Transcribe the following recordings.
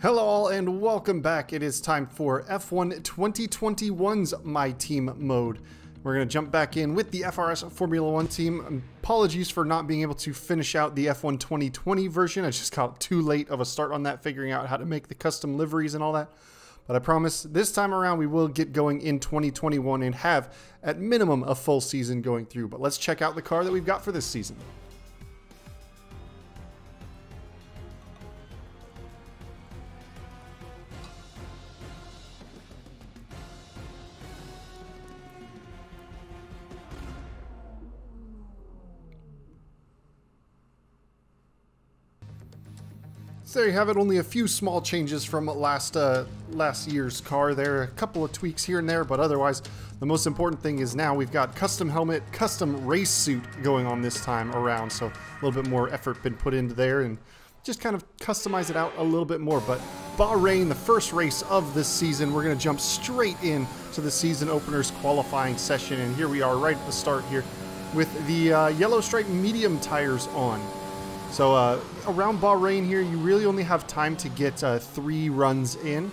Hello all and welcome back. It is time for F1 2021's My Team mode. We're going to jump back in with the FRS Formula 1 team. Apologies for not being able to finish out the F1 2020 version. I just got too late of a start on that, figuring out how to make the custom liveries and all that. But I promise this time around we will get going in 2021 and have at minimum a full season going through. But let's check out the car that we've got for this season. So there you have it, only a few small changes from last year's car there, a couple of tweaks here and there, but otherwise the most important thing is now we've got custom helmet, custom race suit going on this time around, so a little bit more effort been put into there and just kind of customize it out a little bit more. But Bahrain, the first race of this season, we're going to jump straight in to the season openers qualifying session, and here we are right at the start here with the yellow stripe medium tires on. So around Bahrain here, you really only have time to get 3 runs in.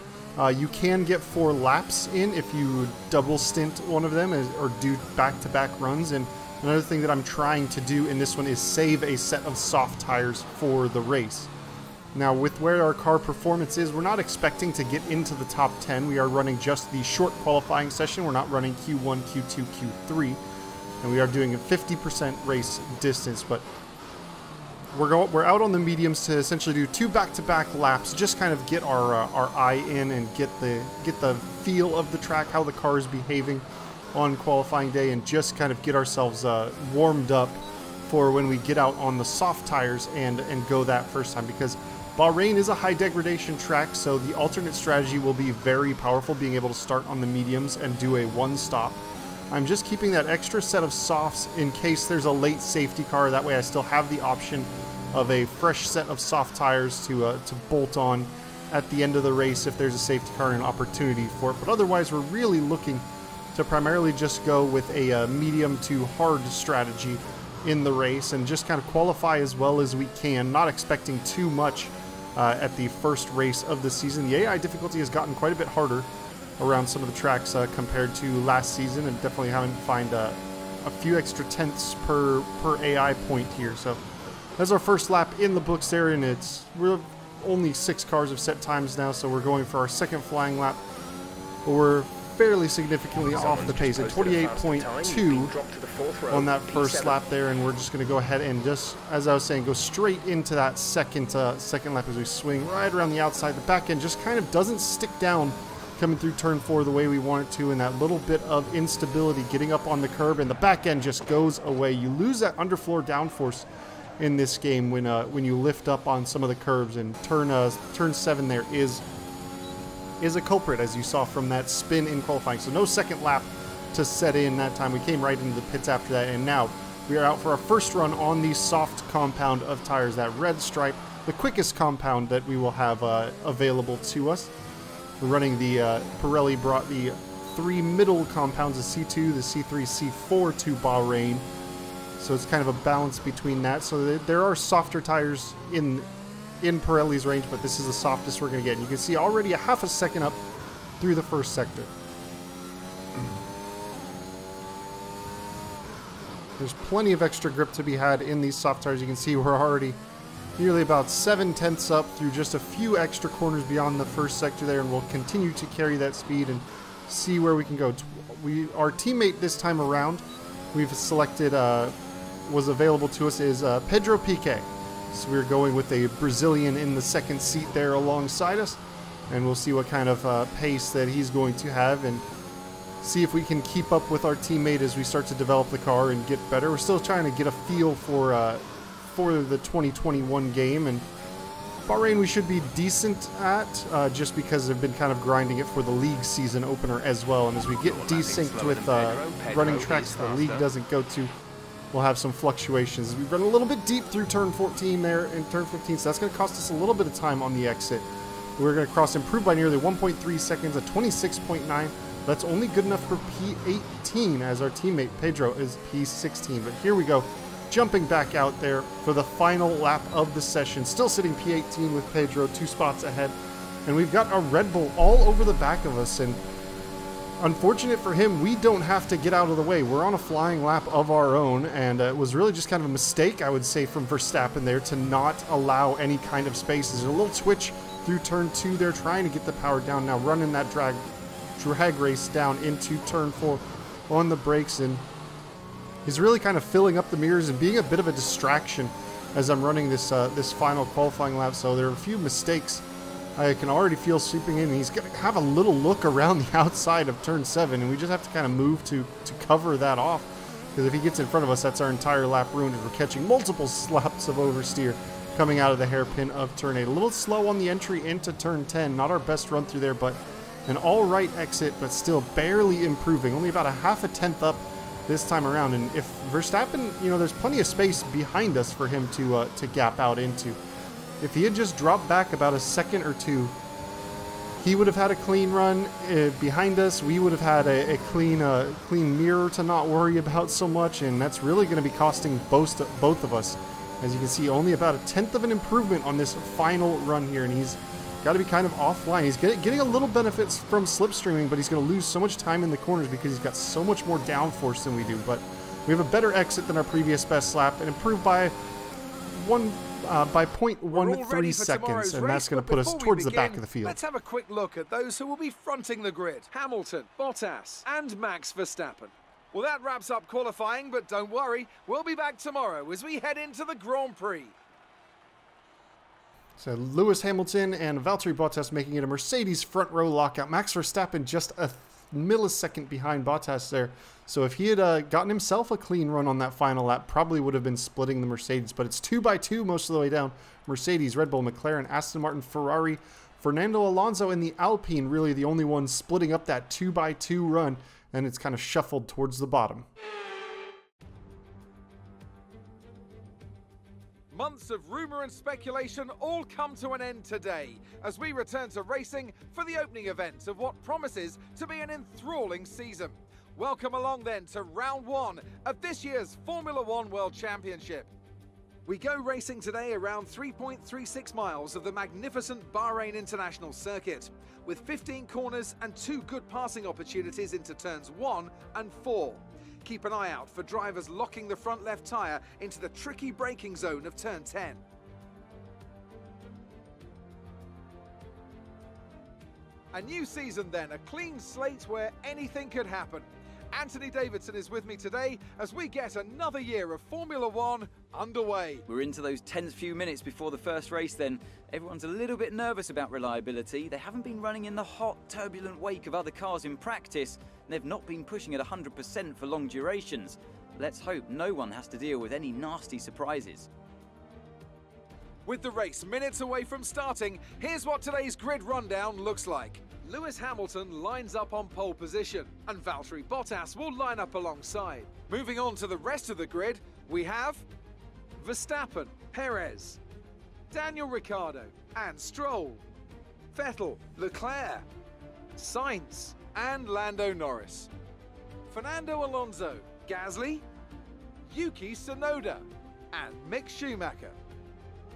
You can get 4 laps in if you double stint one of them or do back-to-back runs. And another thing that I'm trying to do in this one is save a set of soft tires for the race. Now, with where our car performance is, we're not expecting to get into the top 10. We are running just the short qualifying session. We're not running Q1, Q2, Q3. And we are doing a 50% race distance, but we're out on the mediums to essentially do 2 back-to-back laps, just kind of get our eye in and get the feel of the track, how the car is behaving on qualifying day, and just kind of get ourselves warmed up for when we get out on the soft tires and go that first time, because Bahrain is a high degradation track, so the alternate strategy will be very powerful, being able to start on the mediums and do a one-stop. I'm just keeping that extra set of softs in case there's a late safety car. That way I still have the option of a fresh set of soft tires to bolt on at the end of the race if there's a safety car and an opportunity for it. But otherwise, we're really looking to primarily just go with a medium to hard strategy in the race and just kind of qualify as well as we can, not expecting too much at the first race of the season. The AI difficulty has gotten quite a bit harder around some of the tracks compared to last season, and definitely having to find a few extra tenths per AI point here. So that's our first lap in the books there, and we're only 6 cars have set times now, so we're going for our second flying lap. But we're fairly significantly off the pace at 28.2 on that first lap there, and we're just going to go ahead and just, as I was saying, go straight into that second lap as we swing right around the outside. The back end just kind of doesn't stick down coming through turn 4 the way we want it to, and that little bit of instability getting up on the curb, and the back end just goes away. You lose that underfloor downforce in this game when you lift up on some of the curbs, and turn 7 there is a culprit, as you saw from that spin in qualifying. So no second lap to set in that time. We came right into the pits after that, and now we are out for our first run on the soft compound of tires, that red stripe, the quickest compound that we will have available to us. We're running the Pirelli brought the 3 middle compounds, the C2, the C3, C4 to Bahrain. So it's kind of a balance between that. So there are softer tires in Pirelli's range, but this is the softest we're going to get. And you can see already a half a second up through the first sector. There's plenty of extra grip to be had in these soft tires. You can see we're already nearly about 7 tenths up through just a few extra corners beyond the first sector there, and we'll continue to carry that speed and see where we can go. Our teammate this time around, we've selected, was available to us, is Pedro Piquet. So we're going with a Brazilian in the second seat there alongside us, and we'll see what kind of pace that he's going to have and see if we can keep up with our teammate as we start to develop the car and get better. We're still trying to get a feel for the 2021 game, and Bahrain we should be decent at, just because they've been kind of grinding it for the league season opener as well, and as we get desynced with running tracks the league doesn't go to, we'll have some fluctuations. We've run a little bit deep through turn 14 there and turn 15, so that's going to cost us a little bit of time on the exit. We're going to cross improved by nearly 1.3 seconds at 26.9. That's only good enough for P18, as our teammate Pedro is P16, but here we go. Jumping back out there for the final lap of the session. Still sitting P18 with Pedro 2 spots ahead. and we've got a Red Bull all over the back of us, and unfortunate for him, we don't have to get out of the way. We're on a flying lap of our own, and it was really just kind of a mistake, I would say, from Verstappen there to not allow any kind of space. There's a little twitch through turn 2 there, trying to get the power down. Now running that drag race down into turn 4 on the brakes, and he's really kind of filling up the mirrors and being a bit of a distraction as I'm running this this final qualifying lap. So there are a few mistakes I can already feel sweeping in. He's going to have a little look around the outside of turn 7, and we just have to kind of move to cover that off, because if he gets in front of us, that's our entire lap ruined, and we're catching multiple slaps of oversteer coming out of the hairpin of turn 8. A little slow on the entry into turn 10. Not our best run through there, but an all right exit, but still barely improving. Only about a half a tenth up this time around. And if Verstappen, you know, there's plenty of space behind us for him to gap out into. If he had just dropped back about a second or two, he would have had a clean run behind us. We would have had a clean mirror to not worry about so much, and that's really going to be costing both of us. As you can see, only about a tenth of an improvement on this final run here, and he's got to be kind of offline. He's getting a little benefits from slipstreaming, but he's going to lose so much time in the corners because he's got so much more downforce than we do. But we have a better exit than our previous best lap, and improved by 0.13 seconds, and that's going to put us towards the back of the field. Let's have a quick look at those who will be fronting the grid. Hamilton, Bottas, and Max Verstappen. Well, that wraps up qualifying, but don't worry, we'll be back tomorrow as we head into the Grand Prix. So Lewis Hamilton and Valtteri Bottas making it a Mercedes front row lockout. Max Verstappen just a millisecond behind Bottas there. So if he had gotten himself a clean run on that final lap, probably would have been splitting the Mercedes. But it's 2 by 2 most of the way down. Mercedes, Red Bull, McLaren, Aston Martin, Ferrari, Fernando Alonso, and the Alpine really the only ones splitting up that 2 by 2 run. And it's kind of shuffled towards the bottom. Months of rumour and speculation all come to an end today as we return to racing for the opening event of what promises to be an enthralling season. Welcome along then to round 1 of this year's Formula One World Championship. We go racing today around 3.36 miles of the magnificent Bahrain International Circuit, with 15 corners and 2 good passing opportunities into turns 1 and 4. Keep an eye out for drivers locking the front left tyre into the tricky braking zone of turn 10. A new season then, a clean slate where anything could happen. Anthony Davidson is with me today as we get another year of Formula One underway. We're into those tense few minutes before the first race then. Everyone's a little bit nervous about reliability. They haven't been running in the hot, turbulent wake of other cars in practice, and they've not been pushing at 100% for long durations. Let's hope no one has to deal with any nasty surprises. With the race minutes away from starting, here's what today's grid rundown looks like. Lewis Hamilton lines up on pole position, and Valtteri Bottas will line up alongside. Moving on to the rest of the grid, we have Verstappen, Perez, Daniel Ricciardo and Stroll, Vettel, Leclerc, Sainz and Lando Norris, Fernando Alonso, Gasly, Yuki Tsunoda and Mick Schumacher,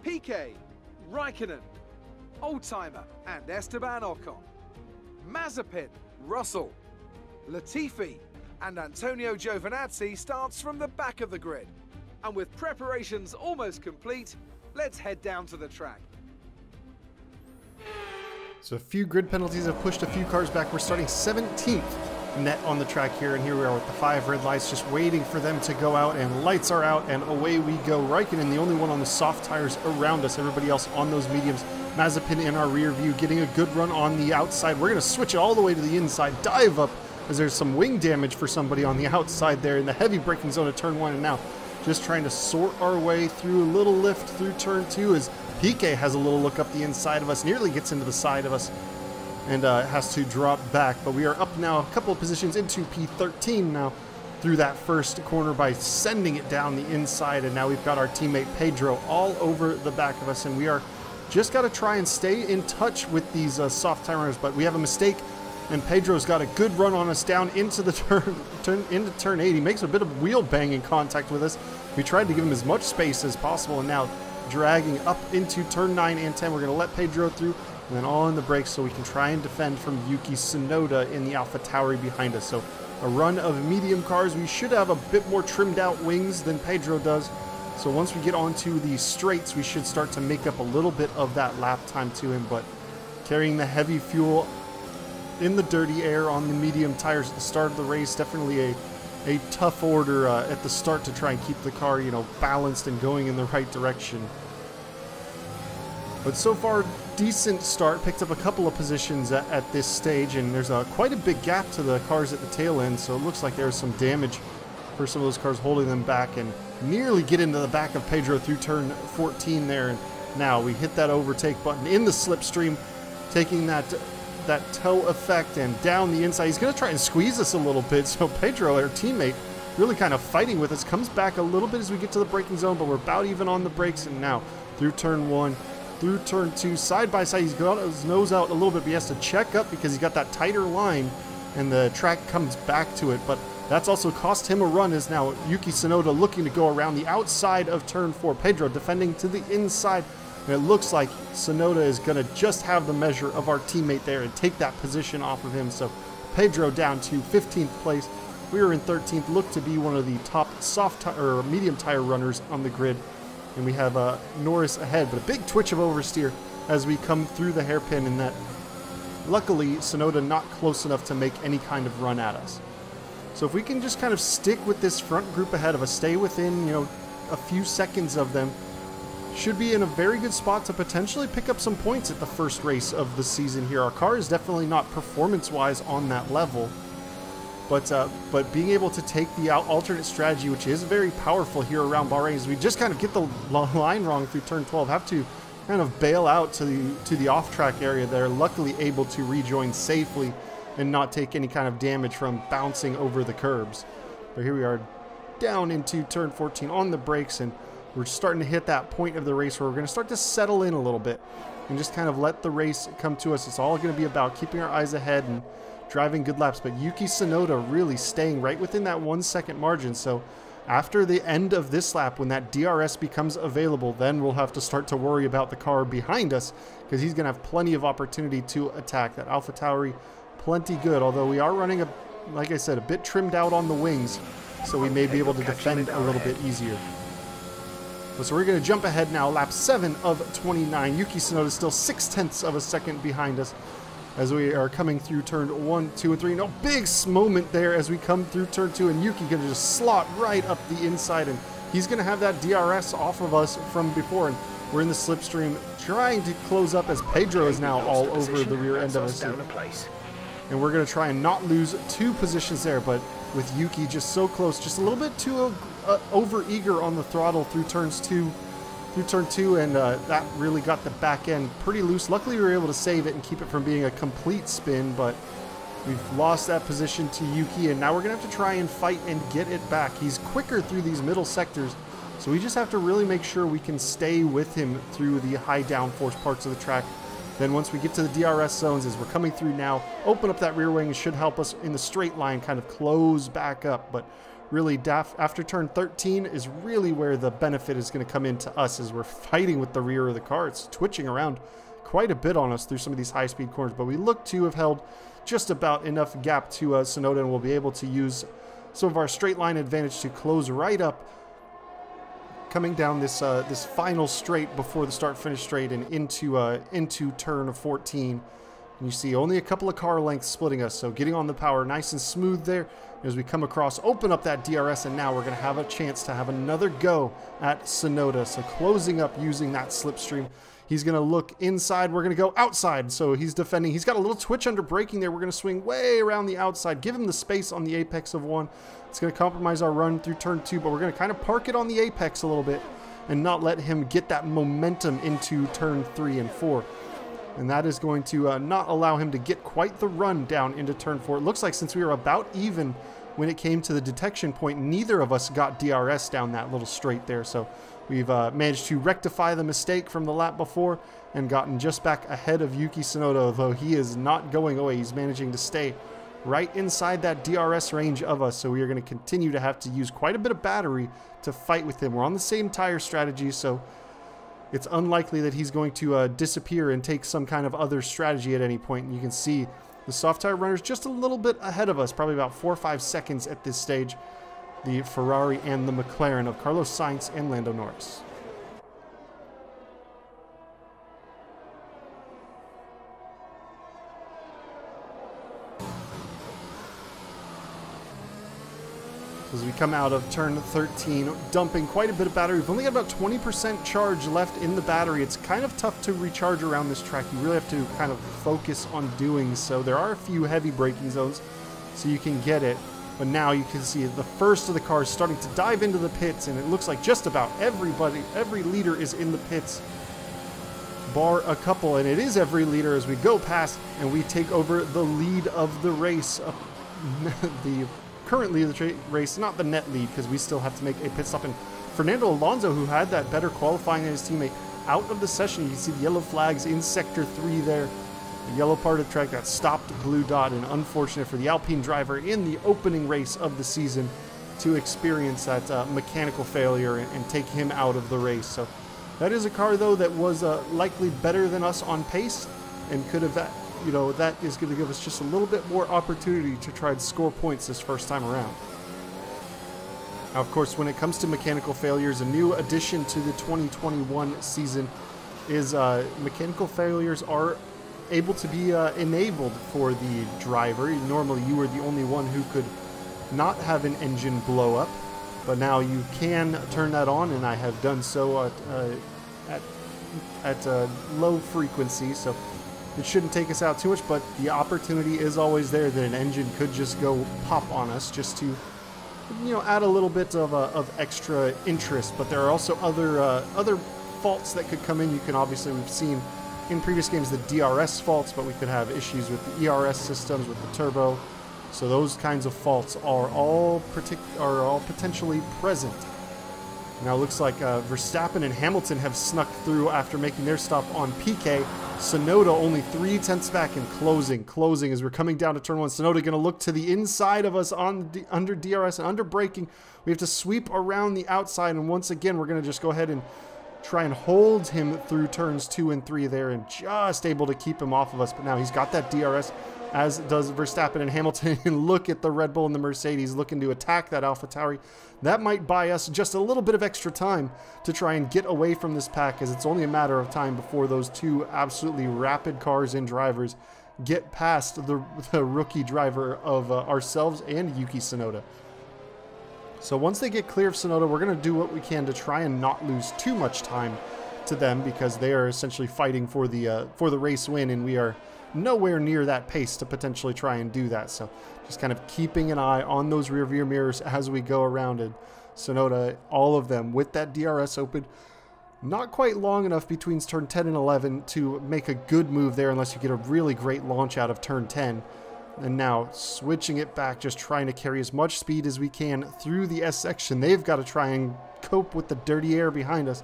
Piquet, Raikkonen, Oldtimer and Esteban Ocon, Mazepin, Russell, Latifi and Antonio Giovinazzi starts from the back of the grid. And with preparations almost complete, let's head down to the track. So a few grid penalties have pushed a few cars back. We're starting 17th net on the track here, and here we are with the 5 red lights just waiting for them to go out, and lights are out and away we go. Raikkonen, the only one on the soft tires around us, everybody else on those mediums. Mazepin in our rear view, getting a good run on the outside. We're going to switch it all the way to the inside, dive up as there's some wing damage for somebody on the outside there in the heavy braking zone of turn 1, and now just trying to sort our way through a little lift through turn 2 as Piquet has a little look up the inside of us, nearly gets into the side of us, and has to drop back. But we are up now a couple of positions into P13 now through that first corner by sending it down the inside, and now we've got our teammate Pedro all over the back of us, and we are just got to try and stay in touch with these soft timers. But we have a mistake, and Pedro's got a good run on us down into the into turn 8. He makes a bit of wheel banging contact with us. We tried to give him as much space as possible, and now dragging up into turn 9 and 10. We're going to let Pedro through, And then all in the brakes so we can try and defend from Yuki Tsunoda in the AlphaTauri behind us. So a run of medium cars. We should have a bit more trimmed out wings than Pedro does. So once we get onto the straights, we should start to make up a little bit of that lap time to him. But carrying the heavy fuel in the dirty air on the medium tires at the start of the race, definitely a tough order at the start to try and keep the car, you know, balanced and going in the right direction. But so far, decent start. Picked up a couple of positions at this stage, and there's quite a big gap to the cars at the tail end, so it looks like there's some damage for some of those cars holding them back, and nearly get into the back of Pedro through turn 14 there. And now we hit that overtake button in the slipstream, taking that toe effect and down the inside. He's going to try and squeeze us a little bit, so Pedro, our teammate, really kind of fighting with us, comes back a little bit as we get to the braking zone, but we're about even on the brakes. And now through turn 1, through turn 2, side by side, he's got his nose out a little bit, but he has to check up because he's got that tighter line and the track comes back to it. But that's also cost him a run, as now Yuki Tsunoda looking to go around the outside of turn 4. Pedro defending to the inside, and it looks like Tsunoda is going to just have the measure of our teammate there and take that position off of him. So Pedro down to 15th place. We are in 13th, look to be one of the top or medium tire runners on the grid. And we have Norris ahead, but a big twitch of oversteer as we come through the hairpin, and that luckily Tsunoda not close enough to make any kind of run at us. So if we can just kind of stick with this front group ahead of us, stay within, you know, a few seconds of them, should be in a very good spot to potentially pick up some points at the first race of the season here. Our car is definitely not performance-wise on that level, but being able to take the alternate strategy, which is very powerful here around Bahrain, is we just kind of get the line wrong through turn 12, have to kind of bail out to the off-track area there, luckily able to rejoin safely and not take any kind of damage from bouncing over the curbs. But here we are down into turn 14 on the brakes, and we're starting to hit that point of the race where we're going to start to settle in a little bit and just kind of let the race come to us. It's all going to be about keeping our eyes ahead and driving good laps, but Yuki Tsunoda really staying right within that 1 second margin. So after the end of this lap, when that DRS becomes available, then we'll have to start to worry about the car behind us, because he's going to have plenty of opportunity to attack. That AlphaTauri, plenty good, although we are running, like I said, a bit trimmed out on the wings, so we may be able to defend a little bit easier. So we're going to jump ahead now, lap 7 of 29. Yuki Tsunoda is still 0.6 of a second behind us as we are coming through turn 1, 2, and 3. No, big moment there as we come through turn 2, and Yuki going to just slot right up the inside, and he's going to have that DRS off of us from before, and we're in the slipstream trying to close up as Pedro is now all over the rear end of us. And we're going to try and not lose 2 positions there, but with Yuki just so close, just a little bit too over-eager on the throttle through turn 2, and that really got the back end pretty loose. Luckily, we were able to save it and keep it from being a complete spin, but we've lost that position to Yuki, and now we're going to have to try and fight and get it back. He's quicker through these middle sectors, so we just have to really make sure we can stay with him through the high downforce parts of the track. Then once we get to the DRS zones, as we're coming through now, open up that rear wing, should help us in the straight line kind of close back up. But really, after turn 13 is really where the benefit is going to come into us, as we're fighting with the rear of the car. It's twitching around quite a bit on us through some of these high-speed corners, but we look to have held just about enough gap to Tsunoda, and we'll be able to use some of our straight line advantage to close right up, coming down this this final straight before the start-finish straight and into turn 14. And you see only a couple of car lengths splitting us, so getting on the power nice and smooth there as we come across, open up that DRS, and now we're going to have a chance to have another go at Tsunoda. So closing up using that slipstream. He's going to look inside. We're going to go outside. So he's defending. He's got a little twitch under braking there. We're going to swing way around the outside, give him the space on the apex of 1. It's going to compromise our run through turn 2, but we're going to kind of park it on the apex a little bit and not let him get that momentum into turn 3 and 4. And that is going to not allow him to get quite the run down into turn 4. It looks like since we were about even when it came to the detection point, neither of us got DRS down that little straight there. So we've managed to rectify the mistake from the lap before and gotten just back ahead of Yuki Tsunoda, although he is not going away. He's managing to stay right inside that DRS range of us. So we are going to continue to have to use quite a bit of battery to fight with him. We're on the same tire strategy, so it's unlikely that he's going to disappear and take some kind of other strategy at any point. And you can see the soft tire runners just a little bit ahead of us, probably about 4 or 5 seconds at this stage. The Ferrari and the McLaren of Carlos Sainz and Lando Norris. As we come out of turn 13, dumping quite a bit of battery. We've only got about 20% charge left in the battery. It's kind of tough to recharge around this track. You really have to kind of focus on doing so. There are a few heavy braking zones, so you can get it. But now you can see the first of the cars starting to dive into the pits, and it looks like just about every leader is in the pits, bar a couple, and it is every leader as we go past and we take over the lead of the race. The current lead of the race, not the net lead, because we still have to make a pit stop. And Fernando Alonso, who had that better qualifying than his teammate, out of the session. You can see the yellow flags in sector 3 there. The yellow part of the track got stopped, blue dot, and unfortunate for the Alpine driver in the opening race of the season to experience that mechanical failure and take him out of the race. So that is a car, though, that was likely better than us on pace and could have, you know, that is going to give us just a little bit more opportunity to try and score points this first time around. Now, of course, when it comes to mechanical failures, a new addition to the 2021 season is mechanical failures are able to be enabled for the driver. Normally, you were the only one who could not have an engine blow up, but now you can turn that on, and I have done so at low frequency, so it shouldn't take us out too much, but the opportunity is always there that an engine could just go pop on us just to, you know, add a little bit of extra interest. But there are also other faults that could come in. You can obviously, we've seen in previous games the DRS faults, but we could have issues with the ERS systems, with the turbo. So those kinds of faults are all potentially present. Now it looks like Verstappen and Hamilton have snuck through after making their stop on PK. Tsunoda only 3/10 back and closing as we're coming down to turn 1. Tsunoda going to look to the inside of us under DRS and under braking. We have to sweep around the outside, and once again we're going to just go ahead and try and hold him through turns 2 and 3 there, and just able to keep him off of us. But now he's got that DRS, as does Verstappen and Hamilton. And look at the Red Bull and the Mercedes looking to attack that AlphaTauri. That might buy us just a little bit of extra time to try and get away from this pack, as it's only a matter of time before those two absolutely rapid cars and drivers get past the rookie driver of ourselves and Yuki Tsunoda. So once they get clear of Tsunoda, we're going to do what we can to try and not lose too much time to them, because they are essentially fighting for the race win, and we are nowhere near that pace to potentially try and do that. So just kind of keeping an eye on those rear view mirrors as we go around it. Tsunoda, all of them with that DRS open. Not quite long enough between turn 10 and 11 to make a good move there, unless you get a really great launch out of turn 10. And now switching it back, just trying to carry as much speed as we can through the S section. They've got to try and cope with the dirty air behind us.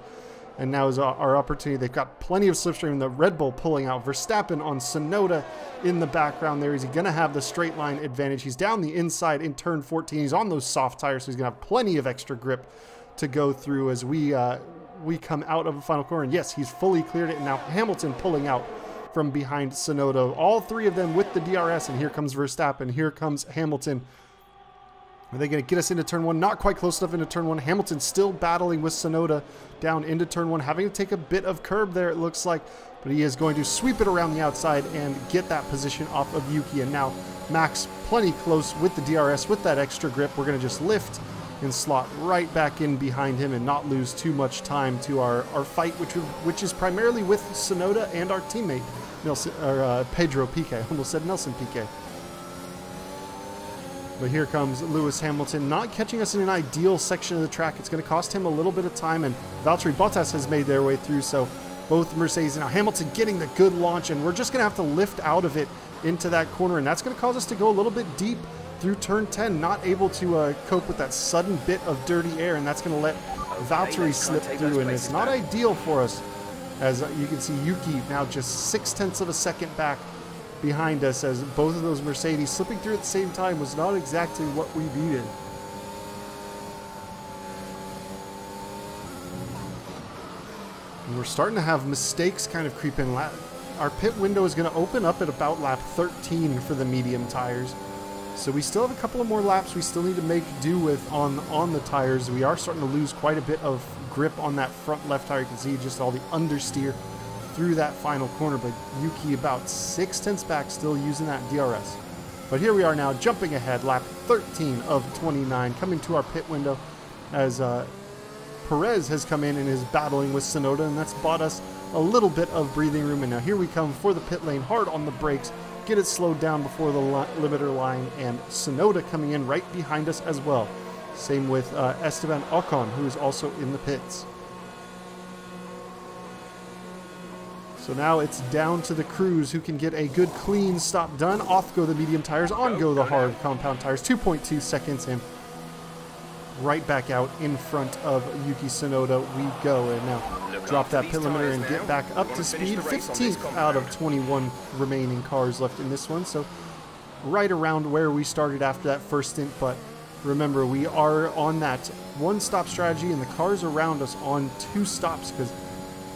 And now is our opportunity. They've got plenty of slipstream. The Red Bull pulling out. Verstappen on Tsunoda in the background there. Is he going to have the straight line advantage? He's down the inside in turn 14. He's on those soft tires, so he's going to have plenty of extra grip to go through as we come out of the final corner. And yes, he's fully cleared it. And now Hamilton pulling out from behind Tsunoda. All three of them with the DRS. And here comes Verstappen. Here comes Hamilton. Are they going to get us into turn 1? Not quite close enough into turn 1. Hamilton still battling with Tsunoda down into turn 1, having to take a bit of curb there, it looks like. But he is going to sweep it around the outside and get that position off of Yuki. And now Max plenty close with the DRS, with that extra grip. We're going to just lift and slot right back in behind him and not lose too much time to our fight, which is primarily with Tsunoda and our teammate, Pedro Piquet. I almost said Nelson Piquet. But here comes Lewis Hamilton, not catching us in an ideal section of the track. It's going to cost him a little bit of time, and Valtteri Bottas has made their way through, so both Mercedes. Now Hamilton getting the good launch, and we're just going to have to lift out of it into that corner, and that's going to cause us to go a little bit deep through turn 10, not able to cope with that sudden bit of dirty air, and that's going to let Valtteri slip through, and it's not ideal for us. As you can see, Yuki now just 0.6 of a second back behind us, as both of those Mercedes slipping through at the same time was not exactly what we needed. And we're starting to have mistakes kind of creep in. Our pit window is going to open up at about lap 13 for the medium tires. So we still have a couple of more laps we still need to make do with on the tires. We are starting to lose quite a bit of grip on that front left tire. You can see just all the understeer through that final corner, but Yuki about 6/10 back, still using that DRS. But here we are now, jumping ahead, lap 13 of 29, coming to our pit window as Perez has come in and is battling with Tsunoda, and that's bought us a little bit of breathing room. And now here we come for the pit lane, hard on the brakes, get it slowed down before the limiter line, and Tsunoda coming in right behind us as well. Same with Esteban Ocon, who is also in the pits. So now it's down to the crews who can get a good clean stop done. Off go the medium tires, on go the hard compound tires. 2.2 seconds and right back out in front of Yuki Tsunoda we go. And now drop that pit limiter and get back up to speed. 15th out of 21 remaining cars left in this one. So right around where we started after that first stint. But remember, we are on that one stop strategy and the cars around us on 2 stops, because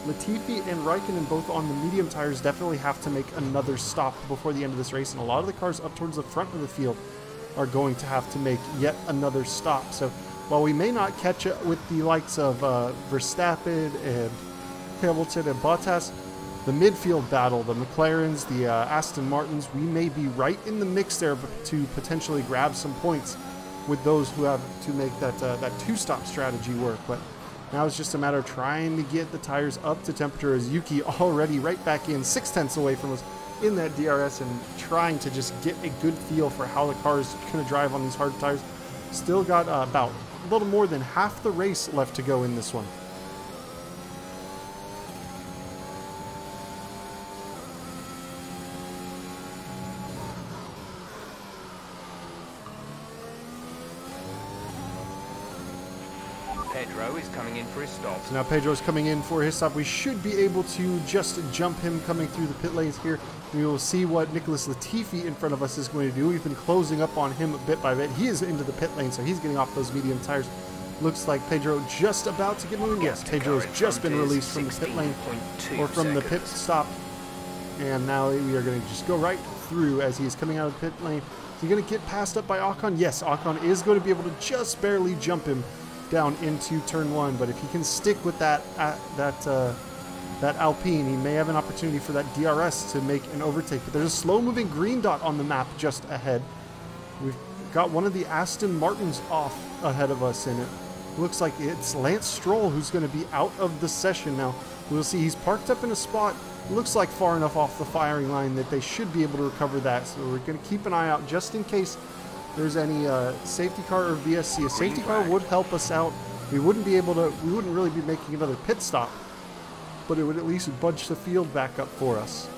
Latifi and Raikkonen, both on the medium tires, definitely have to make another stop before the end of this race. And a lot of the cars up towards the front of the field are going to have to make yet another stop. So while we may not catch it with the likes of Verstappen and Hamilton and Bottas, the midfield battle, the McLarens, the Aston Martins, we may be right in the mix there to potentially grab some points with those who have to make that 2-stop strategy work. But now it's just a matter of trying to get the tires up to temperature, as Yuki already right back in 6/10 away from us in that DRS, and trying to just get a good feel for how the car is going to drive on these hard tires. Still got about a little more than half the race left to go in this one. Pedro is coming in for his stop. So now Pedro is coming in for his stop. We should be able to just jump him coming through the pit lanes here. We will see what Nicholas Latifi in front of us is going to do. We've been closing up on him bit by bit. He is into the pit lane, so he's getting off those medium tires. Looks like Pedro just about to get moving. Yes, Pedro has just been released from the pit lane, or from the pit stop. And now we are going to just go right through as he's coming out of the pit lane. Is he going to get passed up by Ocon? Yes, Ocon is going to be able to just barely jump him down into turn 1, but if he can stick with that Alpine, he may have an opportunity for that DRS to make an overtake. But there's a slow-moving green dot on the map just ahead. We've got one of the Aston Martins off ahead of us, and it looks like it's Lance Stroll who's going to be out of the session now. We'll see. He's parked up in a spot, looks like far enough off the firing line that they should be able to recover that. So we're going to keep an eye out just in case there's any safety car or VSC. A safety car would help us out. We wouldn't really be making another pit stop, but it would at least bunch the field back up for us.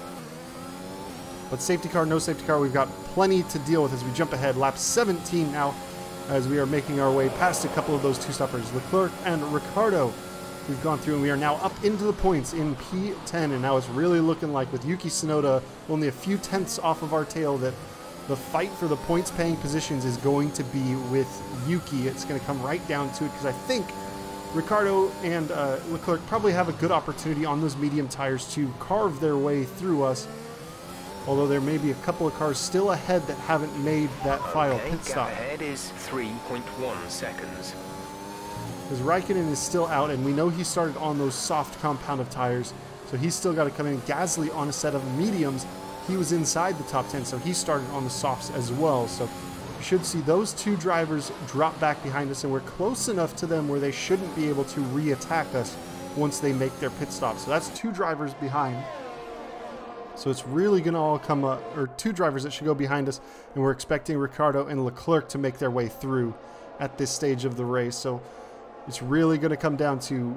But safety car, no safety car, we've got plenty to deal with as we jump ahead. Lap 17 now, as we are making our way past a couple of those 2-stoppers. Leclerc and Ricciardo, we've gone through, and we are now up into the points in P10, and now it's really looking like, with Yuki Tsunoda only a few tenths off of our tail, that the fight for the points-paying positions is going to be with Yuki. It's going to come right down to it, because I think Ricciardo and Leclerc probably have a good opportunity on those medium tires to carve their way through us, although there may be a couple of cars still ahead that haven't made that final pit stop. Gap ahead is 3.1 seconds. Because Raikkonen is still out, and we know he started on those soft compounded tires, so he's still got to come in. Gasly on a set of mediums. He was inside the top 10, so he started on the softs as well. So we should see those 2 drivers drop back behind us, and we're close enough to them where they shouldn't be able to re-attack us once they make their pit stop. So that's 2 drivers behind. So it's really going to all come up, or 2 drivers that should go behind us, and we're expecting Ricciardo and Leclerc to make their way through at this stage of the race. So it's really going to come down to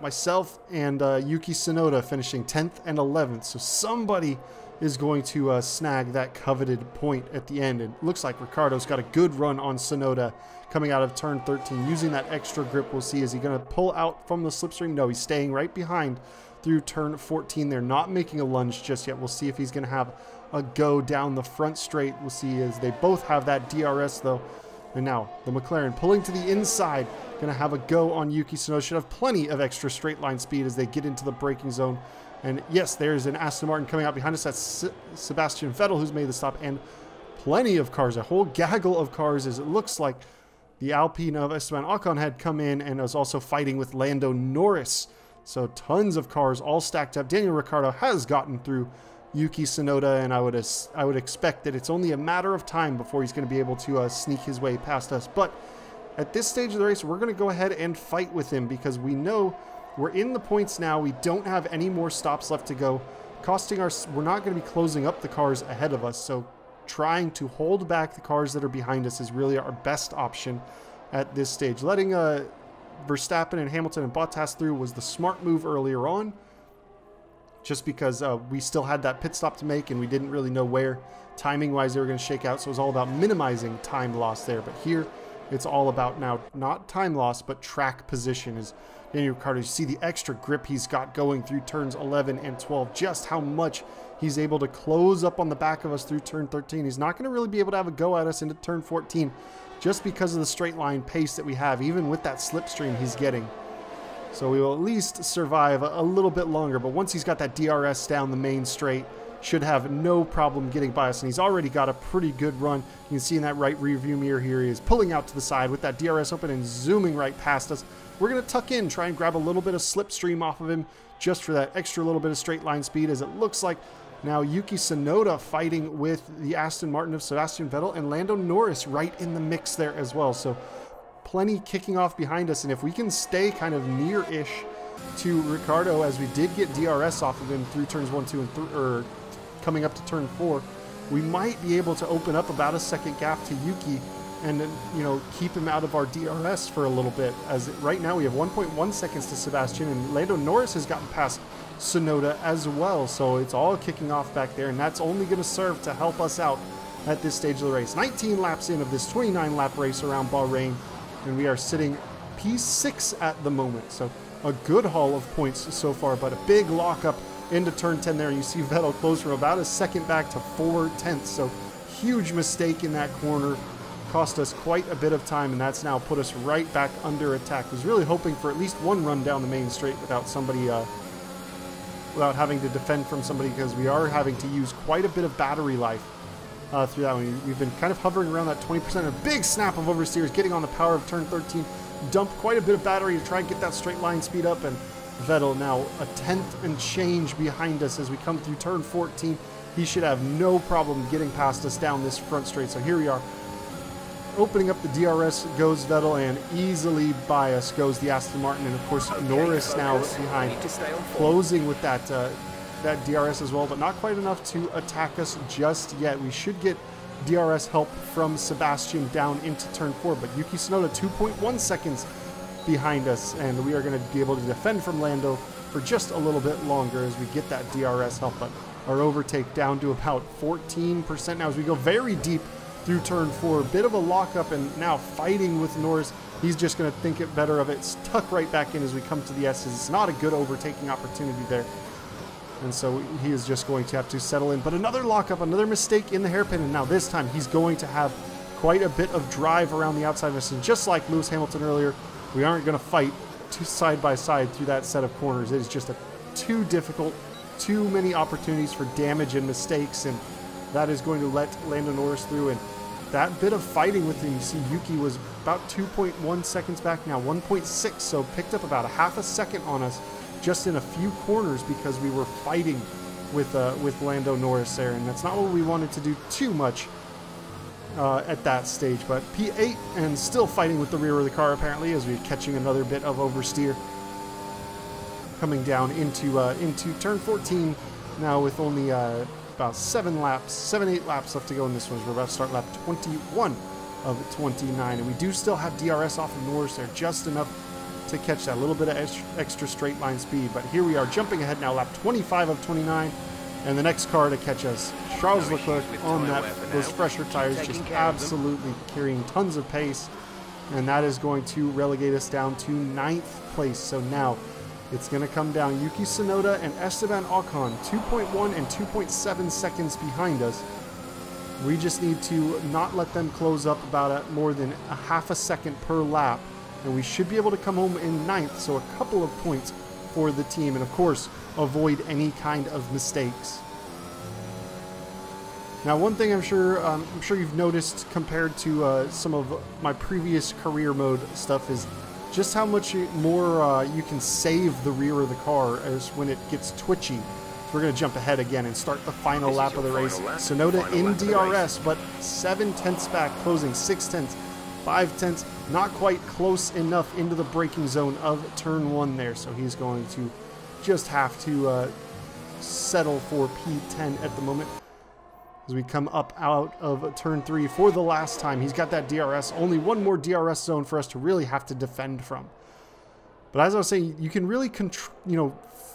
myself and Yuki Tsunoda finishing 10th and 11th. So somebody is going to snag that coveted point at the end. It looks like Ricciardo's got a good run on Tsunoda coming out of turn 13, using that extra grip. We'll see, is he going to pull out from the slipstream? No, he's staying right behind through turn 14. They're not making a lunge just yet. We'll see if he's going to have a go down the front straight. We'll see, as they both have that DRS though. And now the McLaren pulling to the inside. Going to have a go on Yuki Tsunoda. Should have plenty of extra straight line speed as they get into the braking zone. And yes, there's an Aston Martin coming out behind us. That's Sebastian Vettel who's made the stop. And plenty of cars, a whole gaggle of cars, as it looks like the Alpine of Esteban Ocon had come in and was also fighting with Lando Norris. So tons of cars all stacked up. Daniel Ricciardo has gotten through Yuki Tsunoda, and I would expect that it's only a matter of time before he's going to be able to sneak his way past us. But at this stage of the race, we're going to go ahead and fight with him because we know we're in the points now. We don't have any more stops left to go. We're not going to be closing up the cars ahead of us. So trying to hold back the cars that are behind us is really our best option at this stage. Letting Verstappen and Hamilton and Bottas through was the smart move earlier on, just because we still had that pit stop to make and we didn't really know where timing-wise they were going to shake out. So it was all about minimizing time loss there. But here, it's all about now not time loss, but track position. As Daniel Ricciardo, you see the extra grip he's got going through turns 11 and 12, just how much he's able to close up on the back of us through turn 13. He's not going to really be able to have a go at us into turn 14 just because of the straight line pace that we have, even with that slipstream he's getting. So we will at least survive a little bit longer, but once he's got that DRS down the main straight, should have no problem getting by us, and he's already got a pretty good run. You can see in that right rear view mirror here, he is pulling out to the side with that DRS open and zooming right past us. We're going to tuck in, try and grab a little bit of slipstream off of him just for that extra little bit of straight line speed, as it looks like now Yuki Tsunoda fighting with the Aston Martin of Sebastian Vettel and Lando Norris right in the mix there as well. So plenty kicking off behind us, and if we can stay kind of near-ish to Ricciardo, as we did get DRS off of him through turns 1, 2, and 3, or coming up to turn 4, we might be able to open up about a second gap to Yuki and, you know, keep him out of our DRS for a little bit. As right now we have 1.1 seconds to Sebastian, and Lando Norris has gotten past Tsunoda as well. So it's all kicking off back there, and that's only going to serve to help us out at this stage of the race. 19 laps in of this 29-lap race around Bahrain, and we are sitting P6 at the moment. So a good haul of points so far, but a big lockup into turn 10 there. You see Vettel close from about a second back to 4/10. So huge mistake in that corner. Cost us quite a bit of time, and that's now put us right back under attack. Was really hoping for at least one run down the main straight without somebody, without having to defend from somebody, because we are having to use quite a bit of battery life through that one. We've been kind of hovering around that 20%. A big snap of oversteers, getting on the power of turn 13. Dumped quite a bit of battery to try and get that straight line speed up, and Vettel now a tenth and change behind us as we come through turn 14. He should have no problem getting past us down this front straight. So here we are. Opening up the DRS goes Vettel, and easily by us goes the Aston Martin, and of course Norris now behind, closing with that that DRS as well, but not quite enough to attack us just yet. We should get DRS help from Sebastian down into turn 4, but Yuki Tsunoda 2.1 seconds behind us, and we are going to be able to defend from Lando for just a little bit longer as we get that DRS help. But our overtake down to about 14% now as we go very deep through turn 4. A bit of a lockup, and now fighting with Norris. He's just going to think it better of it. Tuck right back in as we come to the S's. It's not a good overtaking opportunity there. And so he is just going to have to settle in. But another lockup, another mistake in the hairpin, and now this time he's going to have quite a bit of drive around the outside of us. And just like Lewis Hamilton earlier, we aren't going to fight side by side through that set of corners. It is just too difficult, too many opportunities for damage and mistakes, and that is going to let Lando Norris through. And that bit of fighting with him, you see Yuki was about 2.1 seconds back, now 1.6, so picked up about a half a second on us just in a few corners because we were fighting with Lando Norris there, and that's not what we wanted to do too much at that stage. But P8, and still fighting with the rear of the car apparently, as we're catching another bit of oversteer coming down into turn 14 now with only about 7, 8 laps left to go in this one. We're about to start lap 21 of 29, and we do still have DRS off of Norris there, just enough to catch that little bit of extra straight line speed. But here we are jumping ahead now, lap 25 of 29, and the next car to catch us, Charles Leclerc on those fresher tires, just absolutely carrying tons of pace, and that is going to relegate us down to 9th place. So now it's going to come down Yuki Tsunoda and Esteban Ocon, 2.1 and 2.7 seconds behind us. We just need to not let them close up about more than a half a second per lap, and we should be able to come home in 9th, so a couple of points for the team, and of course, avoid any kind of mistakes. Now, one thing I'm sure you've noticed compared to some of my previous career mode stuff is just how much more you can save the rear of the car as when it gets twitchy. So we're going to jump ahead again and start the final lap of the race. Sonoda in DRS, but 7/10 back, closing 6/10, 5/10, not quite close enough into the braking zone of turn 1 there. So he's going to just have to settle for P10 at the moment. As we come up out of turn 3 for the last time. He's got that DRS, only one more DRS zone for us to really have to defend from. But as I was saying, you can really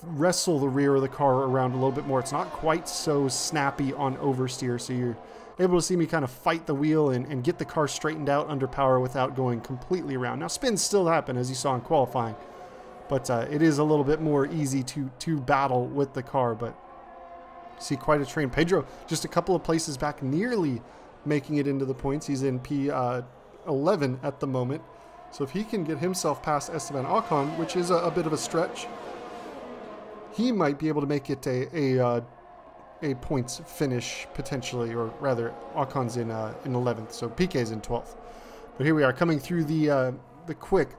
wrestle the rear of the car around a little bit more. It's not quite so snappy on oversteer, so you're able to see me kind of fight the wheel and get the car straightened out under power without going completely around. Now, spins still happen, as you saw in qualifying, but it is a little bit more easy to battle with the car. But see quite a train. Pedro just a couple of places back, nearly making it into the points. He's in P11 at the moment. So if he can get himself past Esteban Ocon, which is a bit of a stretch, he might be able to make it a points finish potentially, or rather Ocon's in 11th, so PK's in 12th. But here we are coming through the quick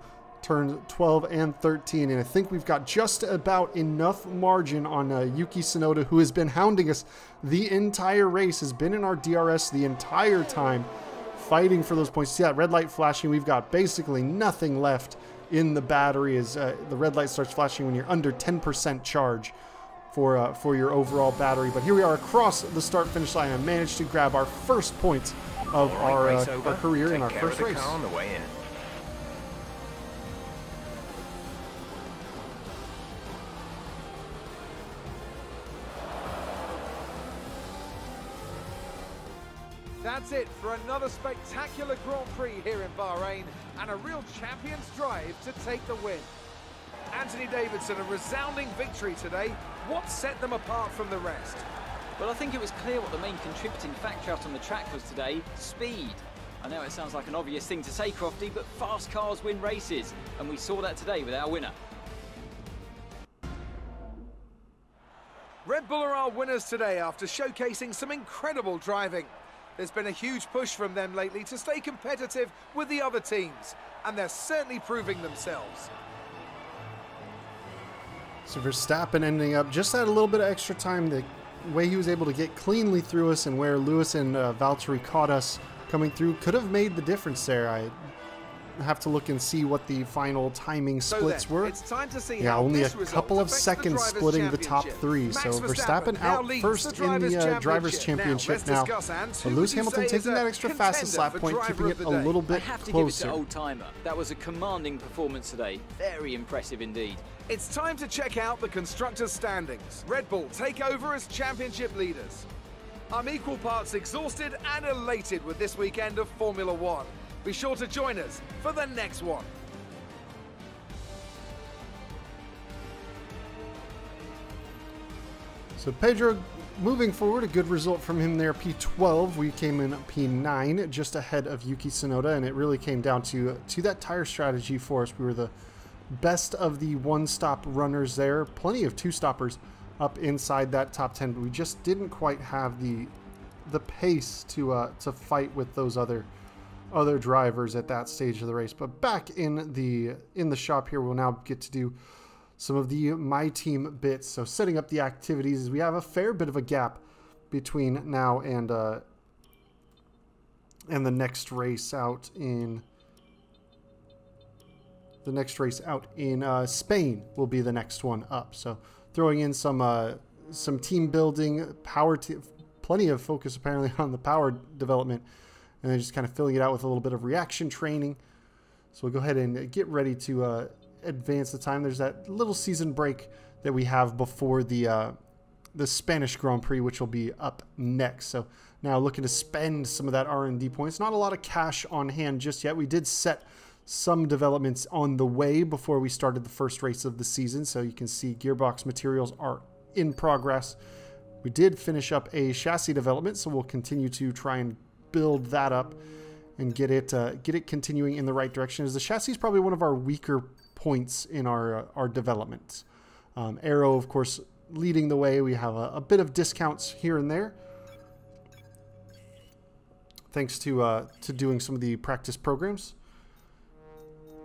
turn 12 and 13, and I think we've got just about enough margin on Yuki Tsunoda, who has been hounding us the entire race, has been in our DRS the entire time, fighting for those points. See that red light flashing? We've got basically nothing left in the battery as the red light starts flashing when you're under 10% charge for your overall battery. But here we are across the start-finish line and managed to grab our first points of our career in our first race. On the way in. That's it for another spectacular Grand Prix here in Bahrain, and a real champion's drive to take the win. Anthony Davidson, a resounding victory today. What set them apart from the rest? Well, I think it was clear what the main contributing factor out on the track was today: speed. I know it sounds like an obvious thing to say, Crofty, but fast cars win races, and we saw that today with our winner. Red Bull are our winners today after showcasing some incredible driving. There's been a huge push from them lately to stay competitive with the other teams, and they're certainly proving themselves. So Verstappen ending up just had a little bit of extra time. The way he was able to get cleanly through us and where Lewis and Valtteri caught us coming through could have made the difference there. I have to look and see what the final timing splits were. It's time to see yeah, how only a this couple of result seconds affects the splitting the top Drivers' three. So Verstappen out first in the Drivers' Championship now. But Lewis Hamilton taking that extra fastest lap point, keeping it a little bit I have to closer. give it to Old Timer. That was a commanding performance today. Very impressive indeed. It's time to check out the constructors' standings. Red Bull take over as championship leaders. I'm equal parts exhausted and elated with this weekend of Formula One. Be sure to join us for the next one. So Pedro moving forward, a good result from him there, P12. We came in P9, just ahead of Yuki Tsunoda, and it really came down to that tire strategy for us. We were the best of the one-stop runners there. Plenty of two-stoppers up inside that top 10, but we just didn't quite have the pace to fight with those other drivers at that stage of the race. But back in the shop here, we'll now get to do some of the My Team bits. So setting up the activities, as we have a fair bit of a gap between now and the next race out in Spain will be the next one up. So throwing in some team building, plenty of focus apparently on the power development, and then just kind of filling it out with a little bit of reaction training. So we'll go ahead and get ready to advance the time. There's that little season break that we have before the Spanish Grand Prix, which will be up next. So now looking to spend some of that R&D points. Not a lot of cash on hand just yet. We did set some developments on the way before we started the first race of the season. So you can see gearbox materials are in progress. We did finish up a chassis development, so we'll continue to try and build that up and get it continuing in the right direction. As the chassis is probably one of our weaker points in our development. Aero, of course, leading the way. We have a bit of discounts here and there, thanks to doing some of the practice programs.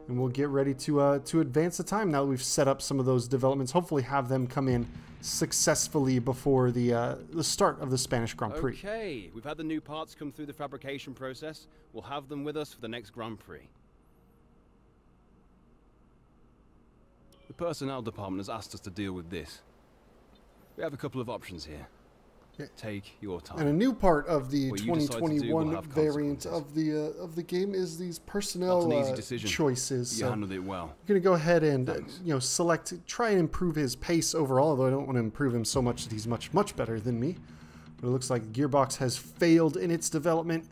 And we'll get ready to advance the time now that we've set up some of those developments. Hopefully have them come in successfully before the start of the Spanish Grand Prix. Okay, we've had the new parts come through the fabrication process. We'll have them with us for the next Grand Prix. The personnel department has asked us to deal with this. We have a couple of options here. Yeah. Take your time. And a new part of the What you decide to do will 2021 have variant of the game is these personnel Not an easy decision. choices. You handled it well. I'm gonna go ahead and Thanks. try and improve his pace overall. Although I don't want to improve him so much that he's much better than me. But it looks like Gearbox has failed in its development.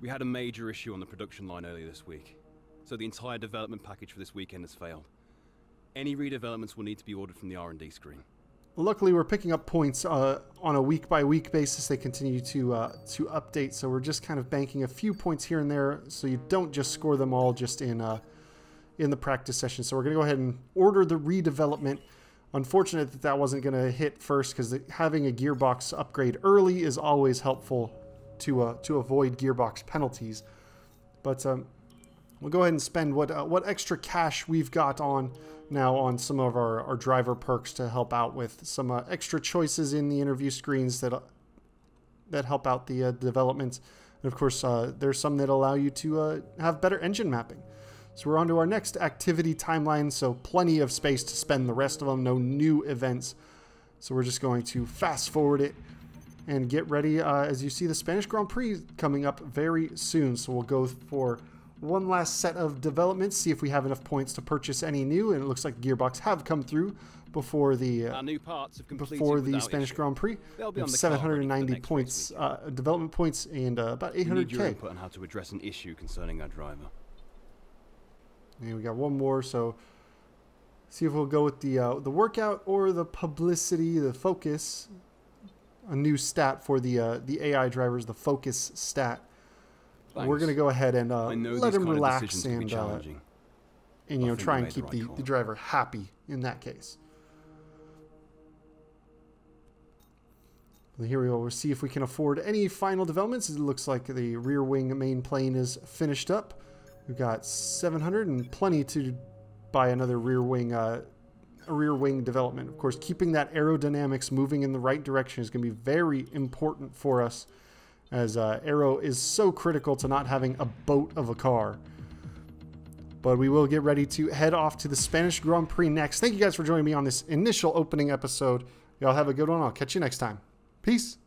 We had a major issue on the production line earlier this week, so the entire development package for this weekend has failed. Any redevelopments will need to be ordered from the R&D screen. Luckily, we're picking up points on a week-by-week basis. They continue to update, so we're just kind of banking a few points here and there, so you don't just score them all just in the practice session. So we're going to go ahead and order the redevelopment. Unfortunate that wasn't going to hit first, because having a gearbox upgrade early is always helpful to avoid gearbox penalties. But we'll go ahead and spend what extra cash we've got on now on some of our driver perks to help out with some extra choices in the interview screens that help out the development. And of course, there's some that allow you to have better engine mapping. So we're on to our next activity timeline, so plenty of space to spend the rest of them, no new events. So we're just going to fast forward it and get ready as you see the Spanish Grand Prix coming up very soon. So we'll go for one last set of developments, see if we have enough points to purchase any new, and it looks like Gearbox have come through before the Our new parts have completed Spanish issue. Grand Prix. They'll be on the 790 card points, development points, and about We need your 800k. input on how to address an issue concerning our driver. And we got one more, so see if we'll go with the workout or the publicity, the focus. A new stat for the AI drivers, the focus stat. Thanks. We're going to go ahead and I know let these him kind of relax decisions can be and challenging. you I know, think try you and made keep the right the call. driver happy in that case. And here we go. We'll see if we can afford any final developments. It looks like the rear wing main plane is finished up. We've got 700 and plenty to buy another rear wing development. Of course, keeping that aerodynamics moving in the right direction is going to be very important for us, as aero is so critical to not having a boat of a car. But we will get ready to head off to the Spanish Grand Prix next. Thank you guys for joining me on this initial opening episode. Y'all have a good one. I'll catch you next time. Peace.